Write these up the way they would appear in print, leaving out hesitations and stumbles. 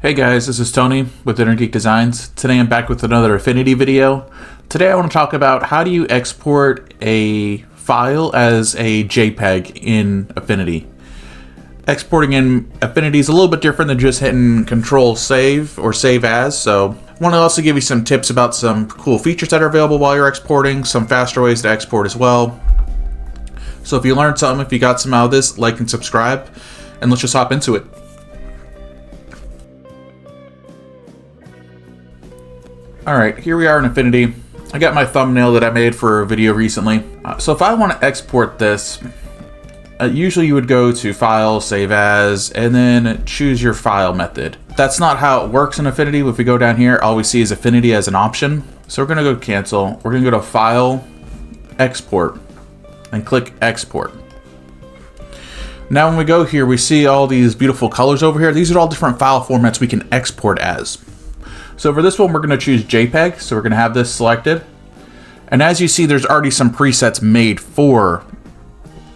Hey guys, this is Tony with Inner Geek Designs. Today I'm back with another Affinity video. Today I want to talk about how do you export a file as a JPEG in Affinity. Exporting in Affinity is a little bit different than just hitting Control Save or Save As, so I want to also give you some tips about some cool features that are available while you're exporting, some faster ways to export as well. So if you learned something, if you got some out of this, like and subscribe, and let's just hop into it. Alright, here we are in Affinity. I got my thumbnail that I made for a video recently. So if I want to export this, usually you would go to File, Save As, and then choose your file method. That's not how it works in Affinity. If we go down here, all we see is Affinity as an option. So we're going to go Cancel. We're going to go to File, Export, and click Export. Now when we go here, we see all these beautiful colors over here. These are all different file formats we can export as. So for this one, we're going to choose JPEG. So we're going to have this selected. And as you see, there's already some presets made for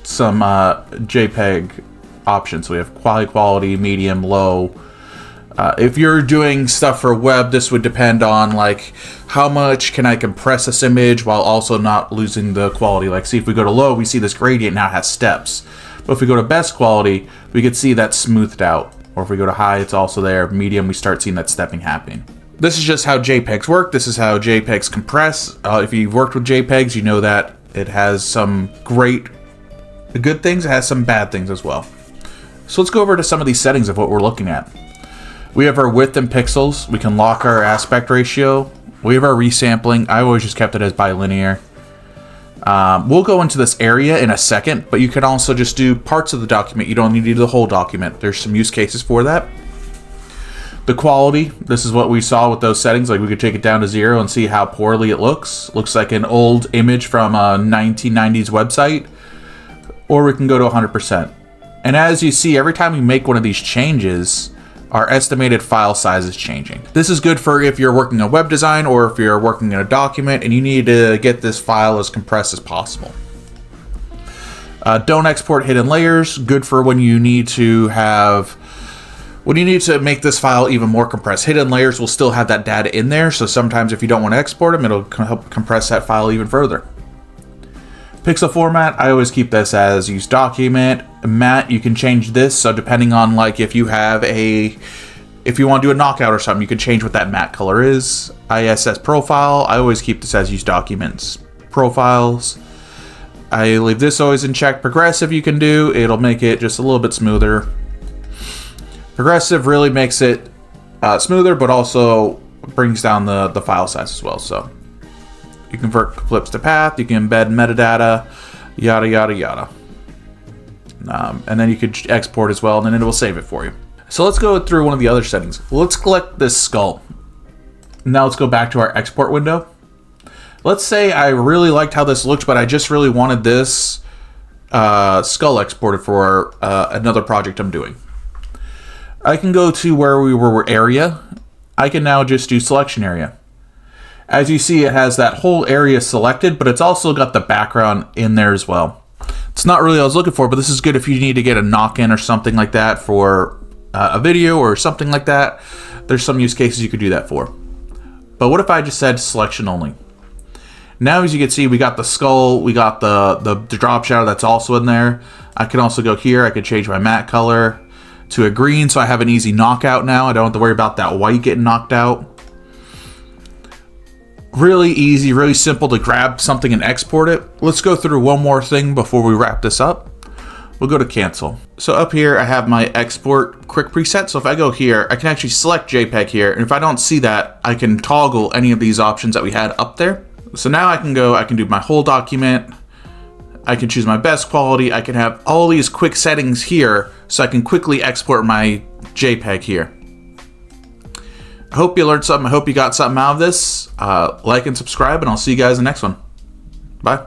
some JPEG options. So we have quality, medium, low. If you're doing stuff for web, this would depend on like how much can I compress this image while also not losing the quality. Like see if we go to low, we see this gradient now has steps. But if we go to best quality, we can see that smoothed out. Or if we go to high, it's also there. Medium, we start seeing that stepping happening. This is just how JPEGs work. This is how JPEGs compress. If you've worked with JPEGs, you know that it has some good things. It has some bad things as well. So let's go over to some of these settings of what we're looking at. We have our width in pixels. We can lock our aspect ratio. We have our resampling. I always just kept it as bilinear. We'll go into this area in a second, but you can also just do parts of the document. You don't need to do the whole document. There's some use cases for that. The quality, this is what we saw with those settings. Like we could take it down to 0 and see how poorly it looks. Looks like an old image from a 1990s website. Or we can go to 100%. And as you see, every time we make one of these changes, our estimated file size is changing. This is good for if you're working on web design or if you're working in a document and you need to get this file as compressed as possible. Don't export hidden layers. Good for when you need to make this file even more compressed. Hidden layers will still have that data in there, so sometimes if you don't want to export them, it'll help compress that file even further. Pixel format, I always keep this as use document. Matte, you can change this, so depending on like if you want to do a knockout or something, you can change what that matte color is. ISS profile, I always keep this as use documents. Profiles, I leave this always in check. Progressive you can do, it'll make it just a little bit smoother. Progressive really makes it smoother, but also brings down the file size as well. So you convert clips to path, you can embed metadata, yada, yada, yada. And then you could export as well, and then it will save it for you. So let's go through one of the other settings. Let's select this skull. Now let's go back to our export window. Let's say I really liked how this looked, but I just really wanted this skull exported for another project I'm doing. I can go to where we were area. I can now just do selection area. As you see, it has that whole area selected, but it's also got the background in there as well. It's not really what I was looking for, but this is good if you need to get a knock-in or something like that for a video or something like that. There's some use cases you could do that for. But what if I just said selection only? Now, as you can see, we got the skull, we got the drop shadow that's also in there. I can also go here, I could change my matte color to a green, so I have an easy knockout now. I don't have to worry about that white getting knocked out. Really easy, really simple to grab something and export it. Let's go through one more thing before we wrap this up. We'll go to cancel. So up here, I have my export quick preset. So if I go here, I can actually select JPEG here. And if I don't see that, I can toggle any of these options that we had up there. So now I can do my whole document. I can choose my best quality. I can have all these quick settings here so I can quickly export my JPEG here. I hope you learned something. I hope you got something out of this. Like and subscribe, and I'll see you guys in the next one. Bye.